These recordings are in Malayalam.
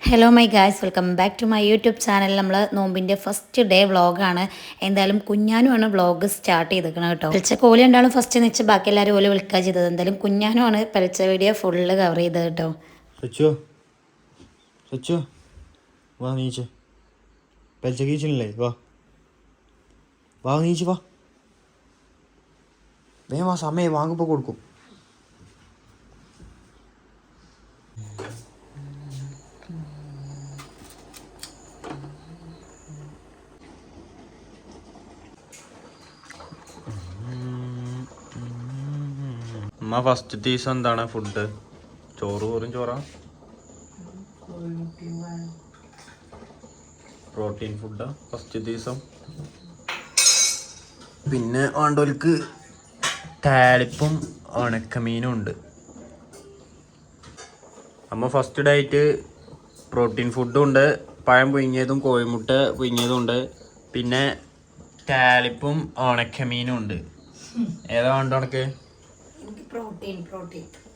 Hello my guys, welcome back to my YouTube channel. നമ്മൾ നോമ്പിൻ്റെ ഫസ്റ്റ് ഡേ വ്ളോഗാണ്. എന്തായാലും കുഞ്ഞാനുമാണ് വ്ളോഗ് സ്റ്റാർട്ട് ചെയ്തിരിക്കുന്നത് കേട്ടോ. പലിച്ച കോലി ഉണ്ടാവും ഫസ്റ്റ് വെച്ച് ബാക്കി എല്ലാവരും ഓല് വിളിക്കുക ചെയ്തത്. എന്തായാലും കുഞ്ഞാനുമാണ് പലിച്ച വീഡിയോ ഫുള്ള് കവർ ചെയ്തത് കേട്ടോ. വാ നീച്ച് പലിച്ച കീച്ചില്ലേ, വാ വാ നീച്ച് വാ, വേഗം വാ, സമയം വാങ്ങുമ്പോൾ കൊടുക്കും. അമ്മ ഫസ്റ്റ് ദിവസം എന്താണ് ഫുഡ്? ചോറും ചോറാ, പ്രോട്ടീൻ ഫുഡാ ഫസ്റ്റ് ദിവസം. പിന്നെ ആണ്ടോൽക്ക് താളിപ്പും ഉണക്കമീനും ഉണ്ട്. അമ്മ ഫസ്റ്റ് ഡേറ്റ് പ്രോട്ടീൻ ഫുഡും ഉണ്ട്, പഴം പുഴുങ്ങിയതും കോഴിമുട്ട പുഴുങ്ങിയതും ഉണ്ട്, പിന്നെ താളിപ്പും ഉണക്കമീനും ഉണ്ട്. ഏതാ വേണ്ട ഉണക്ക്?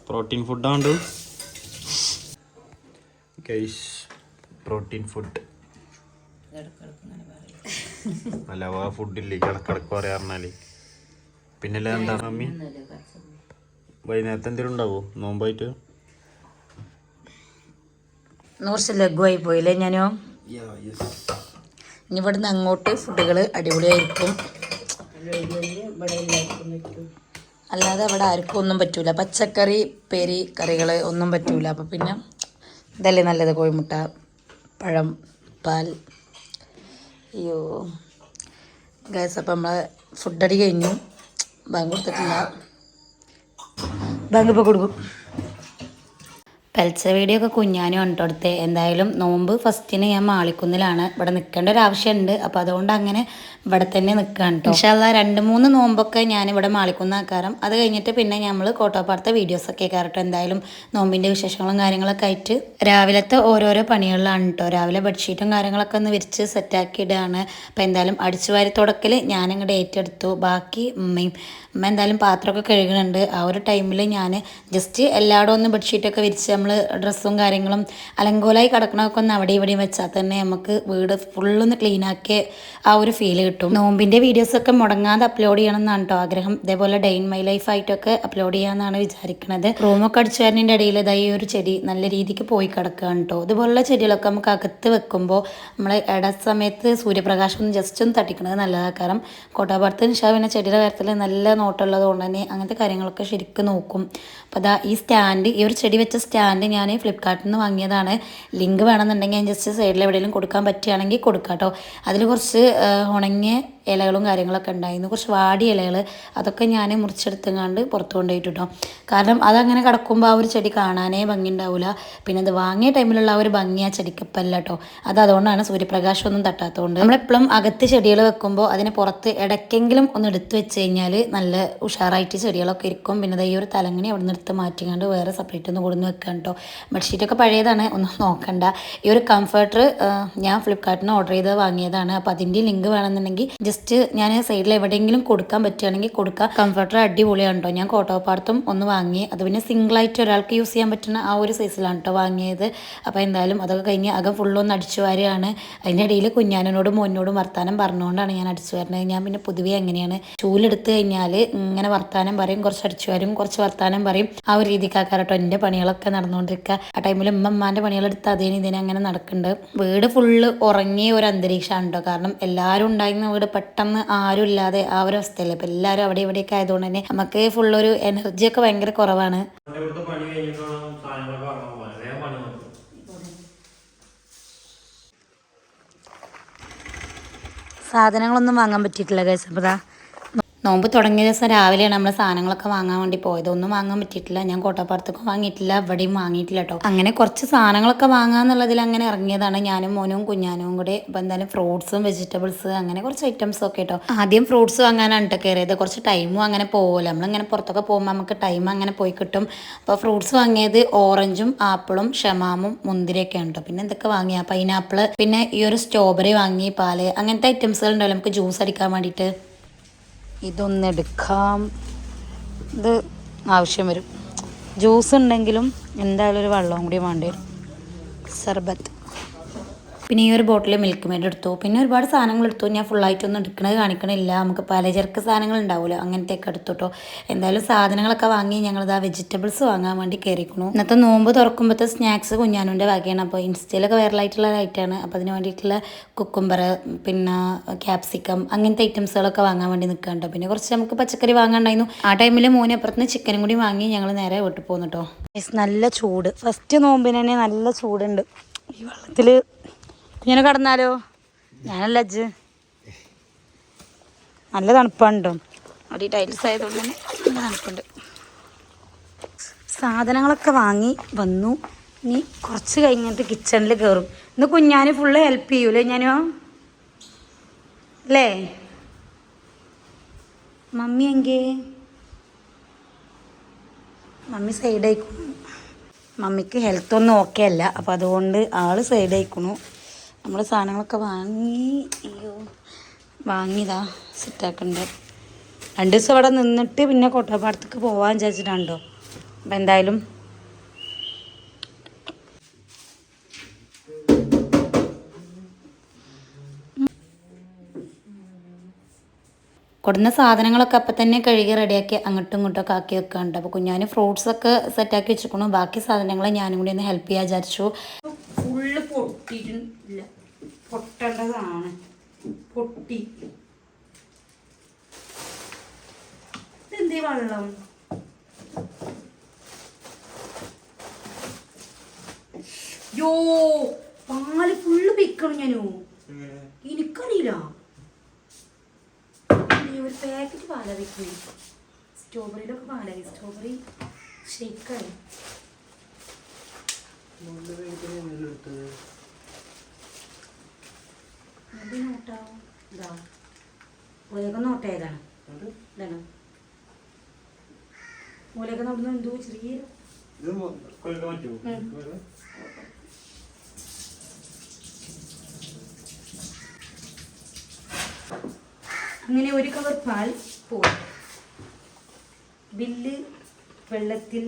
പ്രോട്ടീൻ ഫുഡാണ്ട് ഗൈസ്, പ്രോട്ടീൻ ഫുഡ് അല്ല, ആ ഫുഡില്ലേ കിടക്കിടക്ക് പറയാറിഞ്ഞാല്. പിന്നെ എന്താ മമ്മി വൈകുന്നേരത്തെ എന്തെങ്കിലും ഉണ്ടാവോ നോമ്പായിട്ട്? കുറച്ച് ലഘുവായി പോയില്ലേ ഞാനോ. ഇനി ഇവിടുന്ന് അങ്ങോട്ട് ഫുഡുകൾ അടിപൊളിയായിരിക്കും. അല്ലാതെ അവിടെ ആർക്കും ഒന്നും പറ്റൂല, പച്ചക്കറി പേരി കറികൾ ഒന്നും പറ്റൂല. അപ്പം പിന്നെ ഇതല്ലേ നല്ലത്, കോഴിമുട്ട, പഴം, പാൽ. അയ്യോ ഗൈസ്, അപ്പം നമ്മൾ ഫുഡടി കഴിഞ്ഞു. ബാങ്ക് കൊടുത്തിട്ടില്ല, ബാങ്ക് ഇപ്പോൾ കൊടുക്കും. പലിച്ച വീഡിയോ ഒക്കെ കുഞ്ഞാനും ഉണ്ട് കൊടുത്തത്. എന്തായാലും നോമ്പ് ഫസ്റ്റിന് ഞാൻ മാളിക്കുന്നിലാണ്, ഇവിടെ നിൽക്കേണ്ട ഒരു ആവശ്യമുണ്ട്. അപ്പോൾ അതുകൊണ്ട് അങ്ങനെ ഇവിടെ തന്നെ നിൽക്കുകയാണ് കേട്ടോ. ഇൻഷാ അല്ലാഹ് 2-3 നോമ്പൊക്കെ ഞാനിവിടെ മാളിക്കുന്നാക്കാരം. അത് കഴിഞ്ഞിട്ട് പിന്നെ നമ്മൾ കോട്ടോപ്പാടത്തെ വീഡിയോസൊക്കെ കയറട്ടോ. എന്തായാലും നോമ്പിൻ്റെ വിശേഷങ്ങളും കാര്യങ്ങളൊക്കെ ആയിട്ട് രാവിലത്തെ ഓരോരോ പണികളിലാണ് കേട്ടോ. രാവിലെ ബെഡ്ഷീറ്റും കാര്യങ്ങളൊക്കെ ഒന്ന് വിരിച്ച് സെറ്റാക്കി ഇടുകയാണ്. അപ്പോൾ എന്തായാലും അടിച്ചു വാരി തുടക്കൽ ഞാനിങ്ങോട്ട് ഏറ്റെടുത്തു. ബാക്കി ഉമ്മ എന്തായാലും പാത്രമൊക്കെ കഴുകുന്നുണ്ട്. ആ ഒരു ടൈമിൽ ഞാൻ ജസ്റ്റ് എല്ലായിടും ഒന്ന് ബെഡ്ഷീറ്റൊക്കെ വിരിച്ച് നമ്മൾ ഡ്രസ്സും കാര്യങ്ങളും അലങ്കോലായി കിടക്കണമൊക്കെ ഒന്ന് അവിടെ ഇവിടെയും വെച്ചാൽ തന്നെ നമുക്ക് വീട് ഫുള്ളൊന്ന് ക്ലീനാക്കിയ ആ ഒരു ഫീൽ കിട്ടും. നോമ്പിൻ്റെ വീഡിയോസൊക്കെ മുടങ്ങാതെ അപ്ലോഡ് ചെയ്യണം എന്നാണ് കേട്ടോ ആഗ്രഹം. ഇതേപോലെ ഡേ ഇൻ മൈ ലൈഫ് ആയിട്ടൊക്കെ അപ്ലോഡ് ചെയ്യാമെന്നാണ് വിചാരിക്കുന്നത്. റൂമൊക്കെ അടിച്ചു വരുന്നതിൻ്റെ ഇടയിൽ ഇതായി ഒരു ചെടി നല്ല രീതിക്ക് പോയി കിടക്കുകയാണ് കേട്ടോ. ഇതുപോലുള്ള ചെടികളൊക്കെ നമുക്ക് അകത്ത് വെക്കുമ്പോൾ നമ്മൾ ഇട സമയത്ത് സൂര്യപ്രകാശം ഒന്ന് ജസ്റ്റ് ഒന്ന് തട്ടിക്കുന്നത് നല്ലതാണ്. കാരണം കോട്ടാപാടത്ത് നിഷാവിനെ ചെടിയുടെ കാര്യത്തിൽ നല്ല നോട്ടമുള്ളത് കൊണ്ട് തന്നെ അങ്ങനത്തെ കാര്യങ്ങളൊക്കെ ശരിക്കും നോക്കും. അപ്പോൾ അതാ ഈ സ്റ്റാൻഡ്, ഈ ഒരു ചെടി വെച്ച സ്റ്റാൻഡ് ഞാൻ ഫ്ലിപ്കാർട്ടിൽ നിന്ന് വാങ്ങിയതാണ്. ലിങ്ക് വേണമെന്നുണ്ടെങ്കിൽ ഞാൻ ജസ്റ്റ് സൈഡിൽ എവിടെയെങ്കിലും കൊടുക്കാൻ പറ്റുകയാണെങ്കിൽ കൊടുക്കാം കേട്ടോ. അതിൽ കുറച്ച് ഉണങ്ങിയ ഇലകളും കാര്യങ്ങളൊക്കെ ഉണ്ടായിരുന്നു, കുറച്ച് വാടിയ ഇലകൾ. അതൊക്കെ ഞാൻ മുറിച്ചെടുത്തങ്ങാണ്ട് പുറത്ത് കൊണ്ടുപോയിട്ട് കേട്ടോ. കാരണം അതങ്ങനെ കിടക്കുമ്പോൾ ആ ഒരു ചെടി കാണാനേ ഭംഗി ഉണ്ടാവില്ല. പിന്നെ അത് വാങ്ങിയ ടൈമിലുള്ള ആ ഒരു ഭംഗി ആ ചെടിക്കപ്പല്ല കേട്ടോ. അത് അതുകൊണ്ടാണ് സൂര്യപ്രകാശമൊന്നും തട്ടാത്തതുകൊണ്ട്. നമ്മളെപ്പോഴും അകത്ത് ചെടികൾ വെക്കുമ്പോൾ അതിന് പുറത്ത് ഇടയ്ക്കെങ്കിലും ഒന്ന് എടുത്ത് വെച്ച് കഴിഞ്ഞാൽ നല്ല ഉഷാറായിട്ട് ചെടികളൊക്കെ ഇരിക്കും. പിന്നെ ഈ ഒരു തലങ്ങണി അവിടെ നിന്ന് എടുത്ത് മാറ്റിക്കാണ്ട് വേറെ സെപ്പറേറ്റ് ഒന്ന് കൊടുന്ന് വെക്കാം കേട്ടോ. ബെഡ്ഷീറ്റൊക്കെ പഴയതാണ്, ഒന്നും നോക്കണ്ട. ഈ ഒരു കംഫർട്ടർ ഞാൻ ഫ്ലിപ്കാർട്ടിൽ നിന്ന് ഓർഡർ ചെയ്ത് വാങ്ങിയതാണ്. അപ്പോൾ അതിൻ്റെ ലിങ്ക് വേണമെന്നുണ്ടെങ്കിൽ ജസ്റ്റ് ഞാൻ സൈഡിൽ എവിടെയെങ്കിലും കൊടുക്കാൻ പറ്റുകയാണെങ്കിൽ കൊടുക്കാം. കംഫർട്ടർ അടിപൊളിയാണ് കേട്ടോ. ഞാൻ കോട്ടോപ്പാടത്തും ഒന്ന് വാങ്ങി. അത് പിന്നെ സിംഗിളായിട്ട് ഒരാൾക്ക് യൂസ് ചെയ്യാൻ പറ്റുന്ന ആ ഒരു സൈസിലാണ് കേട്ടോ വാങ്ങിയത്. അപ്പോൾ എന്തായാലും അതൊക്കെ കഴിഞ്ഞ് അകം ഫുള്ളൊന്ന് അടിച്ചു വാരുകയാണ്. അതിൻ്റെ ഇടയിൽ കുഞ്ഞാനോടും മോനോടും വർത്താനം പറഞ്ഞുകൊണ്ടാണ് ഞാൻ അടിച്ചു വരുന്നത്. ഞാൻ പിന്നെ പൊതുവേ എങ്ങനെയാണ് ചൂലെടുത്ത് കഴിഞ്ഞാൽ ഇങ്ങനെ വർത്താനം പറയും, കുറച്ച് അടിച്ചു വരും, കുറച്ച് വർത്താനം പറയും. ആ ഒരു രീതിക്കാക്കാറ് കേട്ടോ എൻ്റെ പണികളൊക്കെ നടന്നുകൊണ്ടിരിക്കുക. ആ ടൈമിൽ ഉമ്മമാൻ്റെ പണികളെടുത്ത് ഇതിനെ അങ്ങനെ നടക്കുന്നുണ്ട്. വീട് ഫുള്ള് ഉറങ്ങിയ ഒരു അന്തരീക്ഷമാണ് കേട്ടോ. കാരണം എല്ലാവരും ഉണ്ടായിരുന്ന വീട് പെട്ടെന്ന് ആരും ഇല്ലാതെ ആ ഒരു അവസ്ഥയല്ലേ. ഇപ്പം എല്ലാവരും അവിടെ ഇവിടെയൊക്കെ ആയതുകൊണ്ട് തന്നെ നമുക്ക് ഫുള്ളൊരു എനർജിയൊക്കെ ഭയങ്കര കുറവാണ്. സാധനങ്ങളൊന്നും വാങ്ങാൻ പറ്റിയിട്ടില്ല ഗൈസ്. അപ്പോൾ നോമ്പ് തുടങ്ങിയ ദിവസം രാവിലെയാണ് നമ്മൾ സാധനങ്ങളൊക്കെ വാങ്ങാൻ വേണ്ടി പോയത്. ഒന്നും വാങ്ങാൻ പറ്റിയിട്ടില്ല. ഞാൻ കോട്ടപ്പാടത്തൊക്കെ വാങ്ങിയിട്ടില്ല, ഇവിടെയും വാങ്ങിയിട്ടില്ല കേട്ടോ. അങ്ങനെ കുറച്ച് സാധനങ്ങളൊക്കെ വാങ്ങാന്നുള്ളതിൽ അങ്ങനെ ഇറങ്ങിയതാണ് ഞാനും മോനും കുഞ്ഞാനും കൂടെ. അപ്പോൾ എന്തായാലും ഫ്രൂട്ട്സും വെജിറ്റബിൾസ് അങ്ങനെ കുറച്ച് ഐറ്റംസ് ഒക്കെ കേട്ടോ. ആദ്യം ഫ്രൂട്ട്സ് വാങ്ങാനാണ് കേട്ടോ കയറിയത്. കുറച്ച് ടൈമും അങ്ങനെ പോകുമല്ലോ, നമ്മളിങ്ങനെ പുറത്തൊക്കെ പോകുമ്പോൾ നമുക്ക് ടൈം അങ്ങനെ പോയി കിട്ടും. അപ്പോൾ ഫ്രൂട്ട്സ് വാങ്ങിയത് ഓറഞ്ചും ആപ്പിളും ഷമാമും മുന്തിരിയൊക്കെയാണ് കേട്ടോ. പിന്നെ എന്തൊക്കെ വാങ്ങിയ പൈനാപ്പിൾ, പിന്നെ ഈ ഒരു സ്ട്രോബെറി വാങ്ങി, പാല്, അങ്ങനത്തെ ഐറ്റംസുകൾ ഉണ്ടല്ലോ നമുക്ക് ജ്യൂസ് അടിക്കാൻ വേണ്ടിയിട്ട്. ഇതൊന്നെടുക്കാം, ഇത് ആവശ്യം വരും. ജ്യൂസ് ഉണ്ടെങ്കിലും എന്തായാലും ഒരു വെള്ളവും കൂടി വേണ്ടി വരും. സർബത്ത്. പിന്നെ ഈ ഒരു ബോട്ടിൽ മിൽക്ക് മെയ്ഡ് എടുത്തു. പിന്നെ ഒരുപാട് സാധനങ്ങൾ എടുത്തു. ഞാൻ ഫുള്ളായിട്ടൊന്നും എടുക്കണത് കാണിക്കണില്ല. നമുക്ക് പലചരക്ക് സാധനങ്ങൾ ഉണ്ടാവുമല്ലോ, അങ്ങനത്തെയൊക്കെ എടുത്തു കേട്ടോ. എന്തായാലും സാധനങ്ങളൊക്കെ വാങ്ങി ഞങ്ങളിത് ആ വെജിറ്റബിൾസ് വാങ്ങാൻ വേണ്ടി കയറിക്കണു. ഇന്നത്തെ നോമ്പ് തുറക്കുമ്പോഴത്തെ സ്നാക്സ് കുഞ്ഞാനുൻ്റെ വകയാണ്. അപ്പോൾ ഇൻസ്റ്റയിലൊക്കെ വൈറലായിട്ടുള്ള ഐറ്റമാണ്. അപ്പോൾ അതിന് വേണ്ടിയിട്ടുള്ള കുക്കുംബർ, പിന്നെ ക്യാപ്സിക്കം, അങ്ങനത്തെ ഐറ്റംസുകളൊക്കെ വാങ്ങാൻ വേണ്ടി നിൽക്കാം കേട്ടോ. പിന്നെ കുറച്ച് നമുക്ക് പച്ചക്കറി വാങ്ങാണ്ടായിരുന്നു. ആ ടൈമിൽ മോനെ അപ്പുറത്തുനിന്ന് ചിക്കനും കൂടി വാങ്ങി ഞങ്ങൾ നേരെ വീട്ടിൽ പോകുന്നു കേട്ടോ. നല്ല ചൂട്, ഫസ്റ്റ് നോമ്പിന് തന്നെ നല്ല ചൂടുണ്ട്. ഈ വെള്ളത്തിൽ ഇങ്ങനെ കിടന്നാലോ? ഞാനല്ല അജ്ജ്. നല്ല തണുപ്പാണ്. അവിടെ ഈ ടൈൽസ് ആയതുകൊണ്ട് തന്നെ നല്ല തണുപ്പുണ്ട്. സാധനങ്ങളൊക്കെ വാങ്ങി വന്നു. ഇനി കുറച്ച് കഴിഞ്ഞിട്ട് കിച്ചണിൽ കയറും. ഇന്ന് കുഞ്ഞാന് ഫുള്ള് ഹെൽപ്പ് ചെയ്യൂലേ ഞാനോ? അല്ലേ മമ്മി? എങ്കേ മമ്മി സൈഡായിക്കണു. മമ്മിക്ക് ഹെൽത്ത് ഒന്നും ഓക്കെ അല്ല. അപ്പോൾ അതുകൊണ്ട് ആൾ സൈഡായിക്കണു. നമ്മൾ സാധനങ്ങളൊക്കെ വാങ്ങിയതാ സെറ്റാക്കണ്ട്. 2 ദിവസം അവിടെ നിന്നിട്ട് പിന്നെ കോട്ടപ്പാടത്തേക്ക് പോകാൻ വിചാരിച്ചിട്ടുണ്ടോ. അപ്പം എന്തായാലും കൊടുന്ന സാധനങ്ങളൊക്കെ അപ്പം തന്നെ കഴുകി റെഡിയാക്കി അങ്ങോട്ടും ഇങ്ങോട്ടൊക്കെ ആക്കി വെക്കാറുണ്ട്. അപ്പോൾ കുഞ്ഞാന് ഫ്രൂട്ട്സൊക്കെ സെറ്റാക്കി വെച്ചിരിക്കണു. ബാക്കി സാധനങ്ങൾ ഞാനും കൂടി ഒന്ന് ഹെൽപ്പ് ചെയ്യാൻ വിചാരിച്ചു. ഫുള്ള് പൊട്ടിയിട്ടില്ല, പൊട്ടേണ്ടതാണ്. പൊട്ടി ഇതെന്തേ വെള്ളം? യോ പാല് ഫുള്ള് പിക്കണം ഞാനോ. എനിക്കറിയില്ല. ഒരു പാക്കറ്റ് പാലാ വെക്കണേ. സ്ട്രോബെറിയിലൊക്കെ പാലായി. സ്ട്രോബെറി ഷേക്കായി. നോട്ടാവും ഇതാ മൂലൊക്കെ നോട്ടേതാണ്. ഇതാണ് മൂലൊക്കെ നോട്ടുന്ന എന്തോ ചെറിയ അങ്ങനെ ഒരു കവർ പാൽ പോയി. ബില്ല് വെള്ളത്തിൽ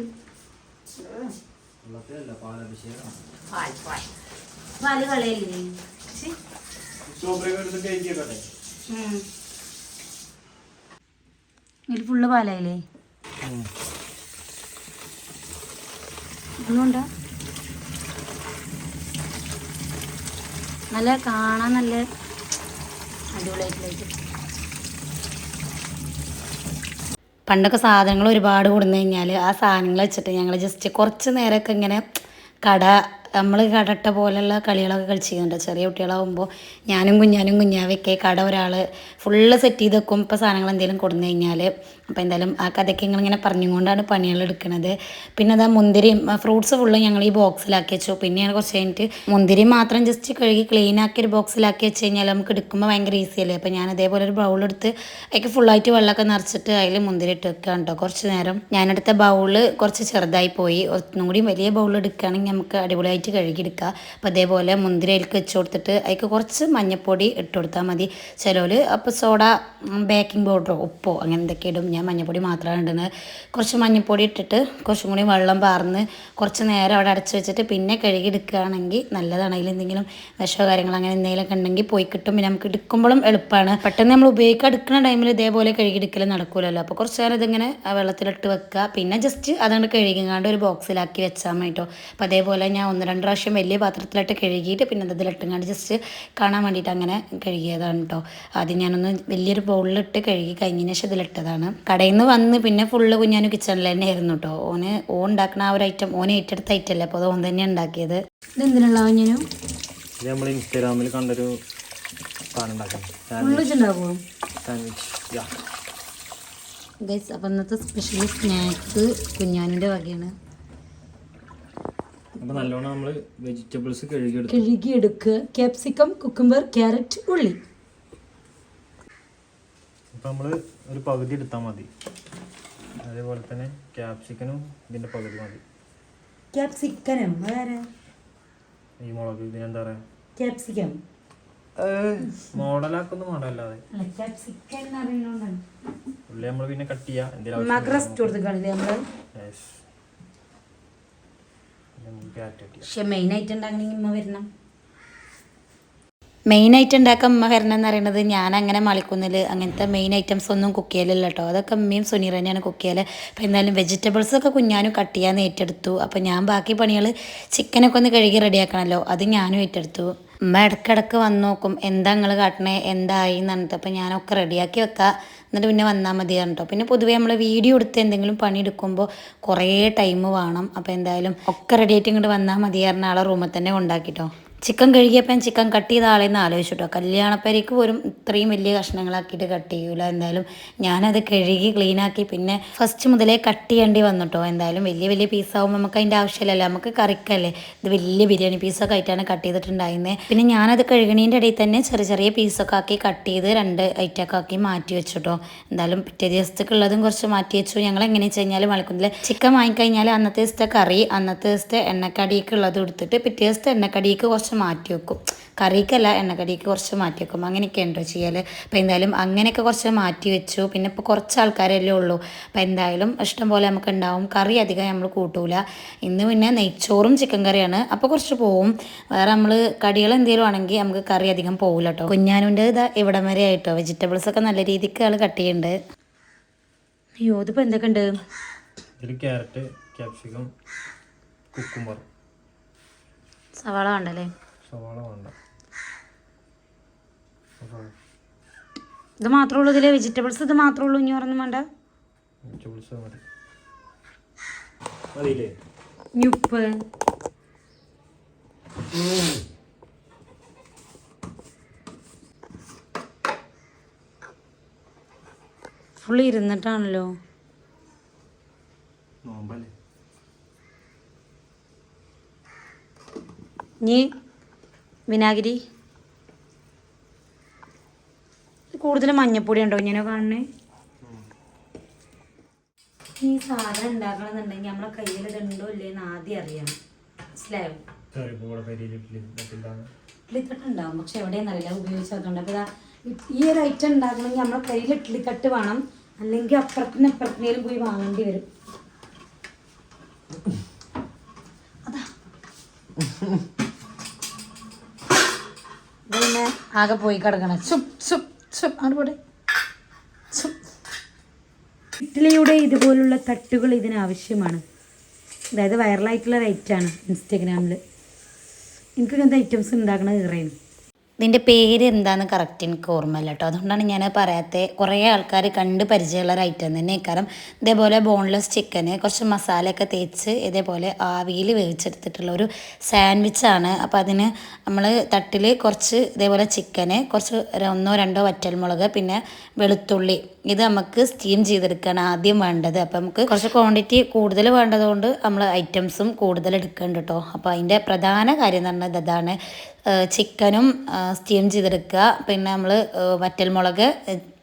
പാല് കളയല്ലേ? ഇതിൽ ഫുള്ള് പാലായില്ലേ? ഒന്നുകൊണ്ടാ നല്ല കാണാൻ നല്ല അടിപൊളിയായിട്ടുള്ളതായിട്ട്. പണ്ടൊക്കെ സാധനങ്ങൾ ഒരുപാട് കൊടുന്നു കഴിഞ്ഞാൽ ആ സാധനങ്ങൾ വെച്ചിട്ട് ഞങ്ങൾ ജസ്റ്റ് കുറച്ച് നേരമൊക്കെ ഇങ്ങനെ നമ്മൾ കടട്ട പോലെയുള്ള കളികളൊക്കെ കളിച്ചിരുന്നുണ്ട്. ചെറിയ കുട്ടികളാകുമ്പോൾ ഞാനും കുഞ്ഞാവൊക്കെ കട ഒരാൾ ഫുള്ള് സെറ്റ് ചെയ്ത് വെക്കും. ഇപ്പോൾ സാധനങ്ങൾ എന്തെങ്കിലും കൊടുന്നു കഴിഞ്ഞാൽ. അപ്പോൾ എന്തായാലും ആ കഥയ്ക്ക് ഞങ്ങളിങ്ങനെ പറഞ്ഞുകൊണ്ടാണ് പണികൾ എടുക്കുന്നത്. പിന്നെ അതാ മുന്തിരിയും ഫ്രൂട്ട്സ് ഫുള്ള് ഞങ്ങൾ ഈ ബോക്സിലാക്കി വെച്ചു. പിന്നെയാണ് കുറച്ച് കഴിഞ്ഞിട്ട് മുന്തിരി മാത്രം ജസ്റ്റ് കഴുകി ക്ലീൻ ആക്കി ഒരു ബോക്സിലാക്കി വെച്ച് കഴിഞ്ഞാൽ നമുക്ക് എടുക്കുമ്പോൾ ഭയങ്കര ഈസി അല്ലേ. അപ്പോൾ ഞാൻ അതേപോലെ ഒരു ബൗളെടുത്ത് അതിൽ ഫുള്ളായിട്ട് വെള്ളമൊക്കെ നിറച്ചിട്ട് അതിൽ മുന്തിരി ഇട്ട് വെക്കുകയാണ് കേട്ടോ. കുറച്ച് നേരം ഞാനെടുത്ത ബൗള് കുറച്ച് ചെറുതായി പോയി. ഒന്നും കൂടി വലിയ ബൗൾ എടുക്കുകയാണെങ്കിൽ നമുക്ക് അടിപൊളിയായിട്ട് കഴുകിയെടുക്കുക. അപ്പോൾ അതേപോലെ മുന്തിരി അതിലേക്ക് വെച്ച് കൊടുത്തിട്ട് അതിലേക്ക് കുറച്ച് മഞ്ഞൾപ്പൊടി ഇട്ട് കൊടുത്താൽ മതി. ചിലവർ അപ്പോൾ സോഡ, ബേക്കിംഗ് പൗഡറോ ഉപ്പോ അങ്ങനെ എന്തൊക്കെ ഇടും. ഞാൻ മഞ്ഞൾപ്പൊടി മാത്രമാണ് ഇടുന്നത്. കുറച്ച് മഞ്ഞൾപ്പൊടി ഇട്ടിട്ട് കുറച്ചും കൂടി വെള്ളം പാർന്ന് കുറച്ച് നേരം അവിടെ അടച്ച് വെച്ചിട്ട് പിന്നെ കഴുകിയെടുക്കുകയാണെങ്കിൽ നല്ലതാണ്. അതിൽ എന്തെങ്കിലും വിഷമോ കാര്യങ്ങൾ അങ്ങനെ എന്തെങ്കിലുമൊക്കെ ഉണ്ടെങ്കിൽ പോയി കിട്ടും. പിന്നെ നമുക്ക് എടുക്കുമ്പോഴും എളുപ്പമാണ്. പെട്ടെന്ന് നമ്മൾ ഉപയോഗിക്കാൻ എടുക്കുന്ന ടൈമിൽ ഇതേപോലെ കഴുകിയെടുക്കൽ നടക്കില്ലല്ലോ. അപ്പോൾ കുറച്ച് നേരം ഇതിങ്ങനെ വെള്ളത്തിലിട്ട് വെക്കുക. പിന്നെ ജസ്റ്റ് അതുകൊണ്ട് കഴുകിങ്ങാണ്ട് ഒരു ബോക്സിലാക്കി വെച്ചാൽ മതി കേട്ടോ. അപ്പോൾ അതേപോലെ ഞാൻ 1-2 പ്രാവശ്യം വലിയ പാത്രത്തിലിട്ട് കഴുകിയിട്ട് പിന്നെ അതിലിട്ടുങ്ങാണ്ട് ജസ്റ്റ് കാണാൻ വേണ്ടിയിട്ട് അങ്ങനെ കഴുകിയതാണ് കേട്ടോ. ആദ്യം ഞാനൊന്ന് വലിയൊരു ബൗളിലിട്ട് കഴുകി കഴിഞ്ഞതിന് ശേഷം ഇതിലിട്ടതാണ്. കടയിൽ നിന്ന് വന്ന് പിന്നെ ഫുള്ള് കുഞ്ഞാനും കിച്ചണിൽ തന്നെ ആയിരുന്നു കേട്ടോ. ഓന് ഉണ്ടാക്കുന്ന ആ ഒരു ഐറ്റം ഓന് ഏറ്റെടുത്ത ഐറ്റം അല്ലേ. അപ്പോൾ അത് ഓൻ തന്നെയാണ് ഉണ്ടാക്കിയത്. ഇതെന്തിനുള്ള കുഞ്ഞാനും നമ്മൾ ഇൻസ്റ്റാഗ്രാമിൽ കണ്ടൊരു ഗൈസ്. അപ്പം ഇന്നത്തെ സ്പെഷ്യൽ സ്നാക്സ് കുഞ്ഞാനിൻ്റെ വകയാണ്. അപ്പോൾ നല്ലോണം നമ്മൾ വെജിറ്റബിൾസ് കഴുകിയെടുക്കുക. ക്യാപ്സിക്കം, കുക്കുംബർ, ക്യാരറ്റ്, ഉള്ളി. ഇപ്പം നമ്മൾ ഒരു പകുതി എടുത്താൽ മതി. അതേപോലെ തന്നെ ക്യാപ്സിക്കനും ഇതിൻ്റെ പകുതി മതി. ക്യാപ്സിക്കനോ? അതാരാ ഈ മുളക് ഇതിനെന്താ പറയുക? ക്യാപ്സിക്കം. മോഡലാക്കൊന്നും മോഡലല്ലാതെ ഉള്ളി നമ്മൾ പിന്നെ കട്ട് ചെയ്യാം. പക്ഷെ മെയിനായിട്ട് ഉണ്ടാക്കണമെങ്കിൽ ഉമ്മ വരണം. മെയിനായിട്ട് ഉണ്ടാക്കാൻ ഉമ്മ വരണം എന്ന് പറയുന്നത് ഞാൻ അങ്ങനെ മളിക്കുന്നിൽ അങ്ങനത്തെ മെയിൻ ഐറ്റംസ് ഒന്നും കുക്ക് ചെയ്യലില്ല കേട്ടോ. അതൊക്കെ ഉമ്മയും സുനീർ തന്നെയാണ് കുക്ക് ചെയ്യൽ. അപ്പോൾ എന്തായാലും വെജിറ്റബിൾസൊക്കെ കുഞ്ഞാനും കട്ട് ചെയ്യാൻ ഏറ്റെടുത്തു. അപ്പോൾ ഞാൻ ബാക്കി പണികൾ ചിക്കനൊക്കെ ഒന്ന് കഴുകി റെഡിയാക്കണമല്ലോ, അത് ഞാനും ഏറ്റെടുത്തു. ഉമ്മ ഇടയ്ക്കിടയ്ക്ക് വന്ന് നോക്കും, എന്താ നിങ്ങൾ കാട്ടണേ, എന്തായി എന്ന് പറഞ്ഞിട്ട്. അപ്പോൾ ഞാനൊക്കെ റെഡിയാക്കി വെക്കാം, എന്നിട്ട് പിന്നെ വന്നാൽ മതി കേട്ടോ. പിന്നെ പൊതുവേ നമ്മൾ വീഡിയോ എടുത്ത് എന്തെങ്കിലും പണിയെടുക്കുമ്പോൾ കുറേ ടൈം വേണം. അപ്പോൾ എന്തായാലും ഒക്കെ റെഡിയായിട്ട് ഇങ്ങോട്ട് വന്നാൽ മതി പറഞ്ഞ ആളെ റൂമിൽ തന്നെ കൊണ്ടാക്കിട്ടോ. ചിക്കൻ കഴുകിയപ്പോൾ ചിക്കൻ കട്ട് ചെയ്ത ആളെന്ന് ആലോചിച്ചു കേട്ടോ. കല്യാണപ്പേരേക്ക് പോലും ഇത്രയും വലിയ കഷ്ണങ്ങളാക്കിയിട്ട് കട്ട് ചെയ്യൂല. എന്തായാലും ഞാനത് കഴുകി ക്ലീനാക്കി പിന്നെ ഫസ്റ്റ് മുതലേ കട്ട് ചെയ്യേണ്ടി വന്നിട്ടോ. എന്തായാലും വലിയ വലിയ പീസാകുമ്പോൾ നമുക്ക് അതിൻ്റെ ആവശ്യമില്ലല്ലോ, നമുക്ക് കറിക്കല്ലേ. ഇത് വലിയ ബിരിയാണി പീസൊക്കെ ആയിട്ടാണ് കട്ട് ചെയ്തിട്ടുണ്ടായിരുന്നത്. പിന്നെ ഞാനത് കഴുകണീൻ്റെ ഇടയിൽ തന്നെ ചെറിയ ചെറിയ പീസൊക്കെ ആക്കി കട്ട് ചെയ്ത് 2 ഐറ്റമൊക്കെ ആക്കി മാറ്റി വെച്ചു കേട്ടോ. എന്തായാലും പിറ്റേ ദിവസത്തേക്കുള്ളതും കുറച്ച് മാറ്റി വെച്ചു. ഞങ്ങൾ എങ്ങനെയാണെന്ന് വെച്ച് കഴിഞ്ഞാൽ മലക്കുന്നിൽ ചിക്കൻ വാങ്ങിക്കഴിഞ്ഞാൽ അന്നത്തെ ദിവസത്തെ കറി, അന്നത്തെ ദിവസത്തെ എണ്ണക്കടിക്ക് ഉള്ളത് എടുത്തിട്ട് പിറ്റേ ദിവസത്തെ എണ്ണക്കടിക്ക് കുറച്ച് മാറ്റി വെക്കും. കറിക്കല്ല, എണ്ണക്കടിക്ക് കുറച്ച് മാറ്റി വെക്കും. അങ്ങനെയൊക്കെ ഉണ്ടോ ചെയ്യൽ. അപ്പോൾ എന്തായാലും അങ്ങനെയൊക്കെ കുറച്ച് മാറ്റി വെച്ചു. പിന്നെ ഇപ്പോൾ കുറച്ച് ആൾക്കാരല്ലേ ഉള്ളൂ. അപ്പോൾ എന്തായാലും ഇഷ്ടം പോലെ നമുക്ക് ഉണ്ടാവും. കറി അധികം നമ്മൾ കൂട്ടൂല. ഇന്ന് പിന്നെ നെയ്ച്ചോറും ചിക്കൻ കറിയാണ്, അപ്പോൾ കുറച്ച് പോവും. വേറെ നമ്മൾ കടികൾ എന്തെങ്കിലും ആണെങ്കിൽ നമുക്ക് കറി അധികം പോകില്ല കേട്ടോ. കുഞ്ഞാനുൻ്റെ ഇതാ ഇവിടം വരെ ആയിട്ടോ. വെജിറ്റബിൾസൊക്കെ നല്ല രീതിക്ക് ആൾ കട്ട് ചെയ്യുന്നുണ്ട്. അയ്യോ ഇതിപ്പോൾ എന്തൊക്കെ ഉണ്ട്? ക്യാരറ്റ്, ക്യാപ്സിക്കം, കുക്കുംബർ, സവാള വേണ്ടല്ലേ? സവാള വേണ്ട. ഇത് മാത്രമേ ഉള്ളൂ ഇതിലെ വെജിറ്റബിൾസ്? ഇത് മാത്രമേ ഉള്ളൂ, ഇനി ഒരെണ്ണം വേണ്ട? വെജിറ്റബിൾസ് മതിയില്ലേ? ഉപ്പ്, ഫുള്ള് ഇരുന്നിട്ടാണല്ലോ. ഇനി വിനാഗിരി. കൂടുതൽ മഞ്ഞപ്പൊടി ഉണ്ടോ ഇങ്ങനെ കാണണേ? ഈ സാധനം ഉണ്ടാക്കണമെന്നുണ്ടെങ്കിൽ നമ്മളെ കയ്യിൽ ഇതുണ്ടോ ഇല്ലേന്ന് ആദ്യം അറിയണം. മനസ്സിലായോ? ഇഡ്ലിത്തട്ടുണ്ടാവും, പക്ഷെ എവിടെയെന്നറിയില്ല, ഉപയോഗിച്ചതുകൊണ്ട്. അപ്പോൾ ഈ ഒരു ഐറ്റം ഉണ്ടാക്കണമെങ്കിൽ നമ്മളെ കയ്യിൽ ഇഡ്ലിത്തട്ട് വേണം, അല്ലെങ്കിൽ അപ്പുറത്തുനിന്ന് എപ്പുറത്തിനേലും പോയി വാങ്ങേണ്ടി വരും. അതാ പിന്നെ ആകെ പോയി കിടക്കണം. സുപ്പ് സുപ്പ് സുപ്പ് അങ്ങോട്ട് സുപ്പ്. ഇഡ്ഡലിയുടെ ഇതുപോലുള്ള തട്ടുകൾ ഇതിനാവശ്യമാണ്. അതായത് വൈറലായിട്ടുള്ള ഒരു ഐറ്റമാണ് ഇൻസ്റ്റാഗ്രാമിൽ. എനിക്ക് ഇങ്ങനത്തെ ഐറ്റംസ് ഉണ്ടാക്കണത് ഇറയും. ഇതിൻ്റെ പേര് എന്താണെന്ന് കറക്റ്റ് എനിക്ക് ഓർമ്മയില്ല കേട്ടോ. അതുകൊണ്ടാണ് ഞാൻ പറയാത്തത്. കുറേ ആൾക്കാർ കണ്ട് പരിചയമുള്ള ഒരു ഐറ്റം തന്നെ കാരണം ഇതേപോലെ ബോൺലെസ് ചിക്കന് കുറച്ച് മസാലയൊക്കെ തേച്ച് ഇതേപോലെ ആവിയിൽ വേവിച്ചെടുത്തിട്ടുള്ള ഒരു സാൻഡ്വിച്ചാണ്. അപ്പോൾ അതിന് നമ്മൾ തട്ടിൽ കുറച്ച് ഇതേപോലെ ചിക്കന്, കുറച്ച് 1-2 വറ്റൽമുളക്, പിന്നെ വെളുത്തുള്ളി, ഇത് നമുക്ക് സ്റ്റീം ചെയ്തെടുക്കുകയാണ് ആദ്യം വേണ്ടത്. അപ്പോൾ നമുക്ക് കുറച്ച് ക്വാണ്ടിറ്റി കൂടുതൽ വേണ്ടതുകൊണ്ട് നമ്മൾ ഐറ്റംസും കൂടുതൽ എടുക്കുന്നുണ്ട് കേട്ടോ. അപ്പോൾ അതിൻ്റെ പ്രധാന കാര്യം എന്ന് പറഞ്ഞാൽ ഇതാണ്, ചിക്കനും സ്റ്റീം ചെയ്തെടുക്കുക, പിന്നെ നമ്മൾ വറ്റൽമുളക്,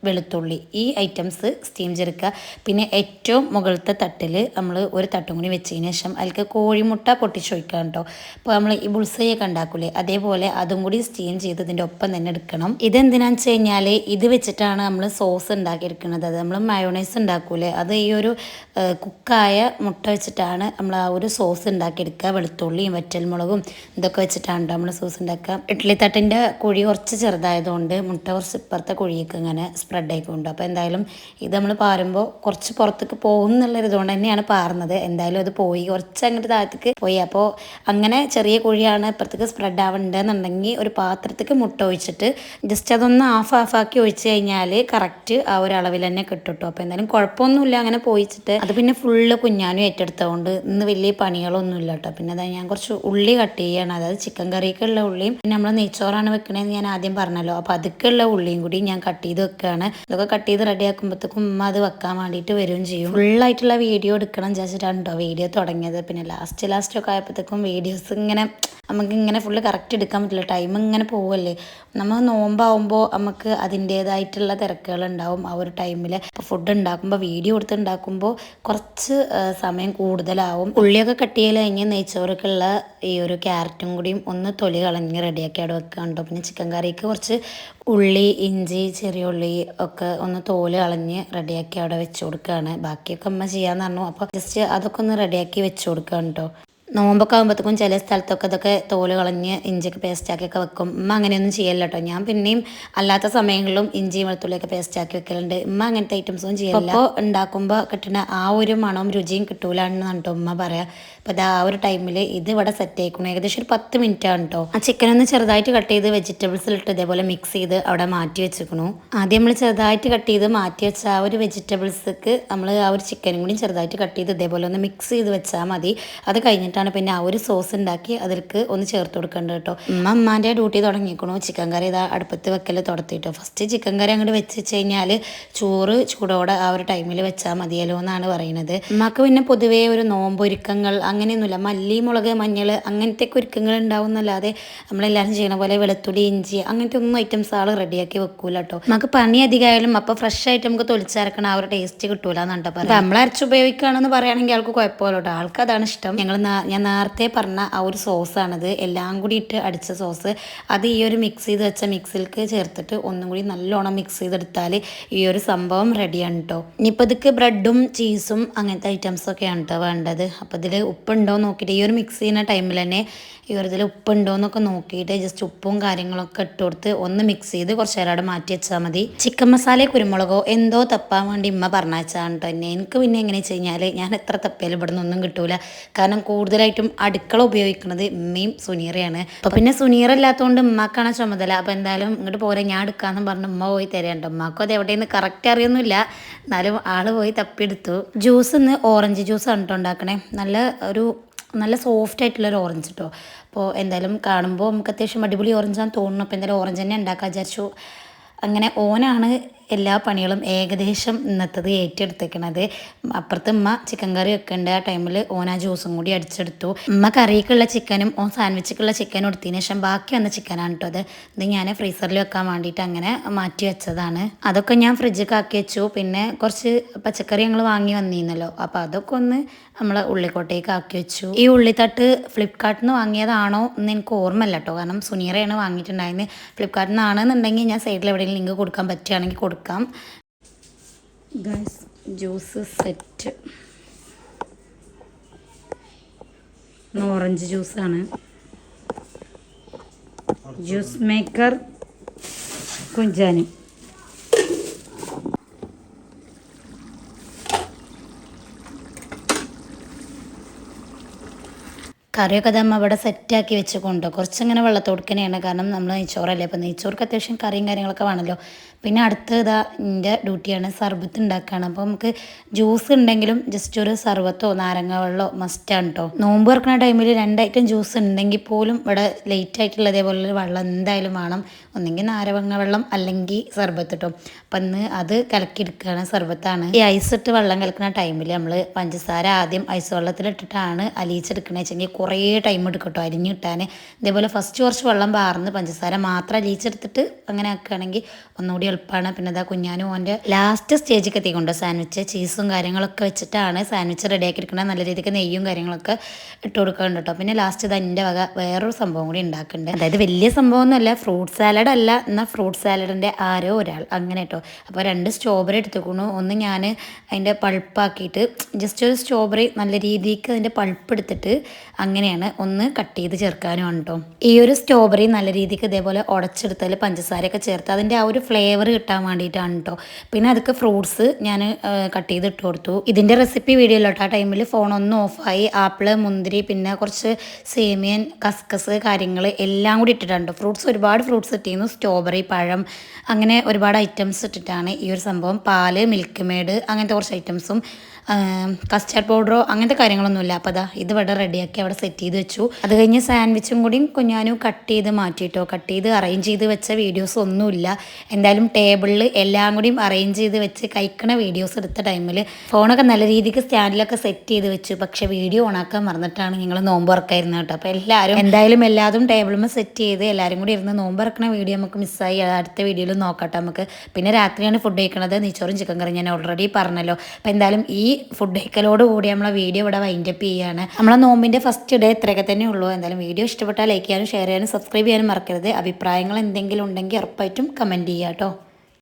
വെളുത്തുള്ളി, ഈ ഐറ്റംസ് സ്റ്റീം ചെയ്തെടുക്കുക. പിന്നെ ഏറ്റവും മുകളിലത്തെ തട്ടിൽ നമ്മൾ ഒരു തട്ടും കൂടി വെച്ചതിന് ശേഷം അതിലേക്ക് കോഴിമുട്ട പൊട്ടിച്ച് വയ്ക്കുക കേട്ടോ. അപ്പോൾ നമ്മൾ ഈ ബുൾസൈയൊക്കെ ഉണ്ടാക്കൂലേ, അതേപോലെ അതും കൂടി സ്റ്റീം ചെയ്ത് ഇതിൻ്റെ ഒപ്പം തന്നെ എടുക്കണം. ഇതെന്തിനാണെന്ന് വെച്ച് കഴിഞ്ഞാൽ ഇത് വെച്ചിട്ടാണ് നമ്മൾ സോസ് ഉണ്ടാക്കിയെടുക്കുന്നത്. അത് നമ്മൾ മയോണൈസ് ഉണ്ടാക്കൂലേ, അത് ഈ ഒരു കുക്കായ മുട്ട വെച്ചിട്ടാണ് നമ്മൾ ആ ഒരു സോസ് ഉണ്ടാക്കിയെടുക്കുക. വെളുത്തുള്ളിയും വറ്റൽമുളകും ഇതൊക്കെ വെച്ചിട്ടാണ് നമ്മൾ സോസ് ഉണ്ടാക്കുക. ഇഡ്ഡലി തട്ടിൻ്റെ കുഴി കുറച്ച് ചെറുതായതുകൊണ്ട് മുട്ട കുറച്ച് ഇപ്പുറത്തെ കുഴിയൊക്കെ ഇങ്ങനെ സ്പ്രെഡ് ആയിക്കൊണ്ട്. അപ്പോൾ എന്തായാലും ഇത് നമ്മൾ പാരുമ്പോൾ കുറച്ച് പുറത്തേക്ക് പോകും എന്നുള്ളൊരു ഇതുകൊണ്ട് തന്നെയാണ് പാറുന്നത്. എന്തായാലും അത് പോയി കുറച്ച് അങ്ങോട്ട് താഴത്തേക്ക് പോയി. അപ്പോൾ അങ്ങനെ ചെറിയ കുഴിയാണ് ഇപ്പുറത്തേക്ക് സ്പ്രെഡ് ആവേണ്ടതെന്നുണ്ടെങ്കിൽ ഒരു പാത്രത്തേക്ക് മുട്ട ഒഴിച്ചിട്ട് ജസ്റ്റ് അതൊന്ന് ആഫാക്കി ഒഴിച്ച് കഴിഞ്ഞാൽ കറക്റ്റ് ആ ഒരു അളവിൽ തന്നെ കിട്ടും. അപ്പോൾ എന്തായാലും കുഴപ്പമൊന്നുമില്ല അങ്ങനെ പോയിച്ചിട്ട്. അത് പിന്നെ ഫുള്ള് കുഞ്ഞാനും ഏറ്റെടുത്തതുകൊണ്ട് ഇന്ന് വലിയ പണികളൊന്നും ഇല്ല കേട്ടോ. പിന്നെ അതാ ഞാൻ കുറച്ച് ഉള്ളി കട്ട് ചെയ്യുകയാണ്. അതായത് ചിക്കൻ കറിക്കുള്ള ഉള്ളിയും പിന്നെ നമ്മൾ നെയ്ച്ചോറാണ് വെക്കണതെന്ന് ഞാൻ ആദ്യം പറഞ്ഞല്ലോ. അപ്പോൾ അതൊക്കെയുള്ള ഉള്ളിയും കൂടി ഞാൻ കട്ട് ചെയ്ത് വെക്കുകയാണ്. ഇതൊക്കെ കട്ട് ചെയ്ത് റെഡി ആക്കുമ്പോഴത്തേക്കും ഉമ്മ അത് വെക്കാൻ വേണ്ടിയിട്ട് വരികയും ചെയ്യും. ഫുള്ളായിട്ടുള്ള വീഡിയോ എടുക്കണം വിചാരിച്ചിട്ടാണ് കേട്ടോ വീഡിയോ തുടങ്ങിയത്. പിന്നെ ലാസ്റ്റൊക്കെ ആയപ്പോഴത്തേക്കും വീഡിയോസ് ഇങ്ങനെ നമുക്കിങ്ങനെ ഫുള്ള് കറക്റ്റ് എടുക്കാൻ പറ്റില്ല, ടൈം ഇങ്ങനെ പോവല്ലേ. നമ്മൾ നോമ്പാവുമ്പോൾ നമുക്ക് അതിൻ്റേതായിട്ടുള്ള തിരക്കുകളുണ്ടാവും ആ ഒരു ടൈമിൽ. ഇപ്പോൾ ഫുഡ് ഉണ്ടാക്കുമ്പോൾ വീഡിയോ എടുത്ത് ഉണ്ടാക്കുമ്പോൾ കുറച്ച് സമയം കൂടുതലാവും. ഉള്ളിയൊക്കെ കട്ട് ചെയ്ത് കഴിഞ്ഞ് നെയ്ച്ചോറൊക്കെയുള്ള ഈ ഒരു ക്യാരറ്റും കൂടിയും ഒന്ന് തൊലി കളഞ്ഞ് റെഡിയാക്കി അവിടെ വെക്കാണ്ടോ. പിന്നെ ചിക്കൻ കറിക്ക് കുറച്ച് ഉള്ളി, ഇഞ്ചി, ചെറിയ ഉള്ളി ഒക്കെ ഒന്ന് തോല് കളഞ്ഞ് റെഡിയാക്കി അവിടെ വെച്ച് കൊടുക്കുകയാണ്. ബാക്കിയൊക്കെ അമ്മ ചെയ്യാന്ന് പറഞ്ഞു. അപ്പോൾ ജസ്റ്റ് അതൊക്കെ ഒന്ന് റെഡിയാക്കി വെച്ച് കൊടുക്കുകയാണ് കേട്ടോ. നോമ്പൊക്കെ ആകുമ്പോഴത്തേക്കും ചില സ്ഥലത്തൊക്കെ ഇതൊക്കെ തോല് കളഞ്ഞ് ഇഞ്ചിയൊക്കെ പേസ്റ്റാക്കിയൊക്കെ വെക്കും. ഉമ്മ അങ്ങനെയൊന്നും ചെയ്യല്ല കേട്ടോ. ഞാൻ പിന്നെയും അല്ലാത്ത സമയങ്ങളിലും ഇഞ്ചി വെളുത്തുള്ളിയൊക്കെ പേസ്റ്റാക്കി വെക്കലുണ്ട്. ഉമ്മ അങ്ങനത്തെ ഐറ്റംസൊന്നും ചെയ്യല്ല. അപ്പോൾ ഉണ്ടാക്കുമ്പോൾ കിട്ടുന്ന ആ ഒരു മണവും രുചിയും കിട്ടൂലെന്നാണ് കേട്ടോ ഉമ്മ പറയാം. അപ്പോൾ അത് ആ ഒരു ടൈമിൽ ഇത് ഇവിടെ സെറ്റ് ആയിക്കണം. ഏകദേശം ഒരു 10 മിനിറ്റാണ് കേട്ടോ. ആ ചിക്കൻ ഒന്ന് ചെറുതായിട്ട് കട്ട് ചെയ്ത് വെജിറ്റബിൾസിലിട്ട് ഇതേപോലെ മിക്സ് ചെയ്ത് അവിടെ മാറ്റി വെച്ചിരിക്കണു. ആദ്യം നമ്മൾ ചെറുതായിട്ട് കട്ട് ചെയ്ത് മാറ്റി വെച്ച ആ ഒരു വെജിറ്റബിൾസ്ക്ക് നമ്മൾ ആ ഒരു ചിക്കനും കൂടി ചെറുതായിട്ട് കട്ട് ചെയ്ത് ഇതേപോലെ ഒന്ന് മിക്സ് ചെയ്ത് വെച്ചാൽ മതി. അത് കഴിഞ്ഞിട്ട് പിന്നെ ആ ഒരു സോസ് ഉണ്ടാക്കി അതിലേക്ക് ഒന്ന് ചേർത്ത് കൊടുക്കേണ്ടത് കേട്ടോ. അമ്മാൻ്റെ ഡ്യൂട്ടി തുടങ്ങിക്കണു. ചിക്കൻ കറി ഇതാ അടുപ്പത്ത് വെക്കൽ തുടത്തിട്ടോ. ഫസ്റ്റ് ചിക്കൻ കറി അങ്ങോട്ട് വെച്ച് കഴിഞ്ഞാൽ ചോറ് ചൂടോടെ ആ ഒരു ടൈമിൽ വെച്ചാൽ മതിയല്ലോ എന്നാണ് പറയുന്നത്. അമ്മക്ക് പിന്നെ പൊതുവേ ഒരു നോമ്പൊരുക്കങ്ങൾ അങ്ങനെയൊന്നുമില്ല. മല്ലി മുളക് മഞ്ഞൾ അങ്ങനത്തെ ഒരുക്കങ്ങൾ ഉണ്ടാവും എന്നല്ലാതെ നമ്മളെല്ലാവരും ചെയ്യണ പോലെ വെളുത്തുള്ളി ഇഞ്ചി അങ്ങനത്തെ ഒന്നും ഐറ്റംസ് ആൾ റെഡിയാക്കി വെക്കൂല കേട്ടോ. നമുക്ക് പണി അധികമായാലും അപ്പോൾ ഫ്രഷ് ആയിട്ട് നമുക്ക് തൊളിച്ചരക്കണ ആ ഒരു ടേസ്റ്റ് കിട്ടൂല എന്നാണ് പറയുന്നത്. നമ്മൾ അരച്ച് ഉപയോഗിക്കുകയാണെന്ന് പറയുകയാണെങ്കിൽ ആൾക്ക് കുഴപ്പമില്ല കേട്ടോ. ആൾക്ക് അതാണ് ഇഷ്ടം. ഞാൻ നേരത്തെ പറഞ്ഞ ആ ഒരു സോസാണിത്. എല്ലാം കൂടി ഇട്ട് അടിച്ച സോസ്. അത് ഈ ഒരു മിക്സ് ചെയ്ത് വെച്ച മിക്സിലേക്ക് ചേർത്തിട്ട് ഒന്നും കൂടി നല്ലോണം മിക്സ് ചെയ്തെടുത്താൽ ഈ ഒരു സംഭവം റെഡിയാണ് കേട്ടോ. ഇനിയിപ്പോൾ ഇതൊക്കെ ബ്രെഡും ചീസും അങ്ങനത്തെ ഐറ്റംസൊക്കെയാണ് കേട്ടോ വേണ്ടത്. അപ്പോൾ ഇതിൽ ഉപ്പുണ്ടോ നോക്കിയിട്ട് ഈ ഒരു മിക്സ് ചെയ്യുന്ന ടൈമിൽ തന്നെ ഈ ഒരു ഇതിൽ ഉപ്പുണ്ടോ എന്നൊക്കെ നോക്കിയിട്ട് ജസ്റ്റ് ഉപ്പും കാര്യങ്ങളൊക്കെ ഇട്ട് കൊടുത്ത് ഒന്ന് മിക്സ് ചെയ്ത് കുറച്ച് നേരം അവിടെ മാറ്റി വെച്ചാൽ മതി. ചിക്കൻ മസാല കുരുമുളകോ എന്തോ തപ്പാൻ വേണ്ടി ഉമ്മ പറഞ്ഞാണ് കേട്ടോ എന്നെ. എനിക്ക് പിന്നെ എങ്ങനെ വെച്ച് കഴിഞ്ഞാൽ ഞാൻ എത്ര തപ്പിയാലും ഇവിടെ നിന്നൊന്നും കിട്ടൂല. കാരണം കൂടുതലായിട്ടും അടുക്കള ഉപയോഗിക്കുന്നത് ഉമ്മയും സുനീറയാണ്. അപ്പോൾ പിന്നെ സുനീറ ഇല്ലാത്തതുകൊണ്ട് ഉമ്മാക്കാണ് ചുമതല. അപ്പോൾ എന്തായാലും ഇങ്ങോട്ട് പോരെ ഞാൻ എടുക്കാമെന്ന് പറഞ്ഞ് ഉമ്മ പോയി തരാനുണ്ട്. ഉമ്മാക്കും അത് എവിടെയെന്ന് കറക്റ്റ് അറിയൊന്നുമില്ല. എന്നാലും ആൾ പോയി തപ്പിയെടുത്തു. ജ്യൂസ് ഇന്ന് ഓറഞ്ച് ജ്യൂസാണ് കേട്ടോ ഉണ്ടാക്കണേ. നല്ല സോഫ്റ്റ് ആയിട്ടുള്ളൊരു ഓറഞ്ച് കേട്ടോ. അപ്പോൾ എന്തായാലും കാണുമ്പോൾ നമുക്ക് അത്യാവശ്യം അടിപൊളി ഓറഞ്ചാന്ന് തോന്നുന്നു. അപ്പോൾ എന്തായാലും ഓറഞ്ച് തന്നെ ഉണ്ടാക്കാൻ വിചാരിച്ചു. അങ്ങനെ ഓനാണ് എല്ലാ പണികളും ഏകദേശം ഇന്നത്തത് ഏറ്റെടുത്തേക്കണത്. അപ്പുറത്ത് ഉമ്മ ചിക്കൻ കറി വെക്കേണ്ട ആ ടൈമിൽ ഓൻ ആ ജ്യൂസും കൂടി അടിച്ചെടുത്തു. ഉമ്മ കറിക്കുള്ള ചിക്കനും ഓൻ സാൻഡ്വിച്ചിക്കുള്ള ചിക്കനും എടുത്തതിന് ശേഷം ബാക്കി വന്ന ചിക്കനാണ് കേട്ടോ. ഇത് ഞാൻ ഫ്രീസറിൽ വെക്കാൻ വേണ്ടിയിട്ട് അങ്ങനെ മാറ്റി വെച്ചതാണ്. അതൊക്കെ ഞാൻ ഫ്രിഡ്ജിൽ ആക്കി വെച്ചു. പിന്നെ കുറച്ച് പച്ചക്കറി ഞങ്ങൾ വാങ്ങി വന്നിരുന്നല്ലോ. അപ്പോൾ അതൊക്കെ ഒന്ന് നമ്മൾ ഉള്ളിക്കോട്ടേക്ക് ആക്കി വെച്ചു. ഈ ഉള്ളിത്തട്ട് ഫ്ലിപ്കാർട്ടിൽ നിന്ന് വാങ്ങിയതാണോ എന്ന് എനിക്ക് ഓർമ്മയില്ല കേട്ടോ. കാരണം സുനീറയാണ് വാങ്ങിയിട്ടുണ്ടായിരുന്നത്. ഫ്ലിപ്കാർട്ടിൽ നിന്നാണെന്നുണ്ടെങ്കിൽ ഞാൻ സൈഡിൽ എവിടെയെങ്കിലും ലിങ്ക് കൊടുക്കാൻ പറ്റുകയാണെങ്കിൽ കൊടുക്കാം. Guys juice set. ഓറഞ്ച് ജ്യൂസാണ്. ജ്യൂസ് മേക്കർ കുഞ്ചാനി. കറിയൊക്കെ അമ്മ ഇവിടെ സെറ്റാക്കി വെച്ചുകൊണ്ട് കുറച്ചിങ്ങനെ വെള്ളത്തോടുക്കനെയാണ്. കാരണം നമ്മൾ നെയ്ച്ചോറല്ലേ. അപ്പോൾ നെയ്ച്ചോർക്ക് അത്യാവശ്യം കറിയും കാര്യങ്ങളൊക്കെ വേണമല്ലോ. പിന്നെ അടുത്ത് ഇതാ എൻ്റെ ഡ്യൂട്ടിയാണ് സർബത്ത് ഉണ്ടാക്കുകയാണ്. അപ്പോൾ നമുക്ക് ജ്യൂസ് ഉണ്ടെങ്കിലും ജസ്റ്റ് ഒരു സർബത്തോ നാരങ്ങ വെള്ളമോ മസ്റ്റാണ് കേട്ടോ. നോമ്പ് തുറക്കുന്ന ടൈമിൽ 2 ഐറ്റം ജ്യൂസ് ഉണ്ടെങ്കിൽ പോലും ഇവിടെ ലേറ്റ് ആയിട്ടുള്ള ഇതേപോലെ വെള്ളം എന്തായാലും വേണം. ഒന്നെങ്കിൽ നാരങ്ങ വെള്ളം അല്ലെങ്കിൽ സർബത്ത് കേട്ടോ. അപ്പം ഇന്ന് അത് കലക്കിയെടുക്കുകയാണ്. സർബത്താണ്. ഈ ഐസ് ഇട്ട് വെള്ളം കലക്കുന്ന ടൈമിൽ നമ്മൾ പഞ്ചസാര ആദ്യം ഐസ് വെള്ളത്തിലിട്ടിട്ടാണ് അലിയിച്ചെടുക്കണേ വെച്ചെങ്കിൽ കുറേ ടൈം എടുക്കും കേട്ടോ അരിഞ്ഞ് കിട്ടാൻ. ഇതേപോലെ ഫസ്റ്റ് കുറച്ച് വെള്ളം പാർന്ന് പഞ്ചസാര മാത്രം അലിയിച്ചെടുത്തിട്ട് അങ്ങനെ ആക്കുകയാണെങ്കിൽ ഒന്നുകൂടി എളുപ്പമാണ്. പിന്നെ ഇതാ കുഞ്ഞാനും ഓൻ്റെ ലാസ്റ്റ് സ്റ്റേജിലേക്ക് എത്തിക്കൊണ്ട് സാൻഡ്വിച്ച് ചീസും കാര്യങ്ങളൊക്കെ വെച്ചിട്ടാണ് സാൻഡ്വിച്ച് റെഡിയാക്കി എടുക്കുന്നത്. നല്ല രീതിക്ക് നെയ്യും കാര്യങ്ങളൊക്കെ ഇട്ട് കൊടുക്കുന്നുണ്ട് കേട്ടോ. പിന്നെ ലാസ്റ്റ് ഇത് എൻ്റെ വക വേറൊരു സംഭവം കൂടി ഉണ്ടാക്കുന്നുണ്ട്. അതായത് വലിയ സംഭവമൊന്നുമല്ല, ഫ്രൂട്ട് സാലഡ് അല്ല, എന്നാൽ ഫ്രൂട്ട് സാലഡിൻ്റെ ആരോ ഒരാൾ അങ്ങനെ കേട്ടോ. അപ്പോൾ 2 സ്ട്രോബെറി എടുത്തുക്കുന്നു. ഒന്ന് ഞാൻ അതിൻ്റെ പൾപ്പാക്കിയിട്ട് ജസ്റ്റ് ഒരു സ്ട്രോബെറി നല്ല രീതിക്ക് അതിൻ്റെ പൾപ്പ് എടുത്തിട്ട് അങ്ങനെയാണ് ഒന്ന് കട്ട് ചെയ്ത് ചേർക്കാനുമാണ് കേട്ടോ. ഈ ഒരു സ്ട്രോബെറി നല്ല രീതിക്ക് ഇതേപോലെ ഉടച്ചെടുത്താൽ പഞ്ചസാരയൊക്കെ ചേർത്ത് അതിൻ്റെ ആ ഒരു ഫ്ലേവർ കിട്ടാൻ വേണ്ടിയിട്ടാണ് കേട്ടോ. പിന്നെ അതൊക്കെ ഫ്രൂട്ട്സ് ഞാൻ കട്ട് ചെയ്ത് ഇട്ട് കൊടുത്തു. ഇതിൻ്റെ റെസിപ്പി വീഡിയോയിലോട്ട് ആ ടൈമിൽ ഫോണൊന്നും ഓഫായി. ആപ്പിള് മുന്തിരി പിന്നെ കുറച്ച് സേമിയൻ കസ്കസ് കാര്യങ്ങൾ എല്ലാം കൂടി ഇട്ടിട്ടുണ്ട്. ഫ്രൂട്ട്സ് ഒരുപാട് ഫ്രൂട്ട്സ് ഇട്ടിരുന്നു. സ്ട്രോബെറി പഴം അങ്ങനെ ഒരുപാട് ഐറ്റംസ് ഇട്ടിട്ടാണ് ഈ ഒരു സംഭവം. പാല് മിൽക്ക് മെയ്ഡ് അങ്ങനത്തെ കുറച്ച് ഐറ്റംസും കസ്റ്റാർഡ് പൗഡറോ അങ്ങനത്തെ കാര്യങ്ങളൊന്നുമില്ല. അപ്പോൾ അതാ ഇത് ഇവിടെ റെഡിയാക്കി അവിടെ സെറ്റ് ചെയ്ത് വെച്ചു. അത് കഴിഞ്ഞ് സാൻഡ്വിച്ചും കൂടി കുഞ്ഞാനും കട്ട് ചെയ്ത് മാറ്റിയിട്ടോ. കട്ട് ചെയ്ത് അറേഞ്ച് ചെയ്ത് വെച്ച വീഡിയോസ് ഒന്നുമില്ല. എന്തായാലും ടേബിളിൽ എല്ലാം കൂടിയും അറേഞ്ച് ചെയ്ത് വെച്ച് കഴിക്കണ വീഡിയോസ് എടുത്ത ടൈമിൽ ഫോണൊക്കെ നല്ല രീതിക്ക് സ്റ്റാൻഡിലൊക്കെ സെറ്റ് ചെയ്ത് വെച്ചു. പക്ഷേ വീഡിയോ ഓണാക്കാൻ മറന്നിട്ടാണ് ഞങ്ങൾ നോമ്പ് തുറക്കായിരുന്നത് കേട്ടോ. അപ്പോൾ എല്ലാവരും ടേബിളുമ്പോൾ സെറ്റ് ചെയ്ത് എല്ലാവരും കൂടി ഇരുന്ന് നോമ്പ് തുറക്കണ വീഡിയോ നമുക്ക് മിസ്സായി. അടുത്ത വീഡിയോയിൽ നോക്കട്ടെ നമുക്ക്. പിന്നെ രാത്രിയാണ് ഫുഡ് കഴിക്കണത്. നെയ്ച്ചോറും ചിക്കൻ കറി ഞാൻ ഓൾറെഡി പറഞ്ഞല്ലോ. അപ്പോൾ എന്തായാലും ഈ ഫുഡ് കഴിക്കലോട് കൂടി നമ്മളെ വീഡിയോ ഇവിടെ വൈൻഡപ്പ് ചെയ്യുകയാണ്. നമ്മളെ നോമ്പിൻ്റെ ഫസ്റ്റ് ഡേ ഇത്രയൊക്കെ തന്നെ ഉള്ളൂ. എന്തായാലും വീഡിയോ ഇഷ്ടപ്പെട്ടാൽ ലൈക്ക് ചെയ്യാനും ഷെയർ ചെയ്യാനും സബ്സ്ക്രൈബ് ചെയ്യാനും മറക്കരുത്. അഭിപ്രായങ്ങൾ എന്തെങ്കിലും ഉണ്ടെങ്കിൽ ഉറപ്പായിട്ടും കമൻറ്റ് ചെയ്യുക കേട്ടോ.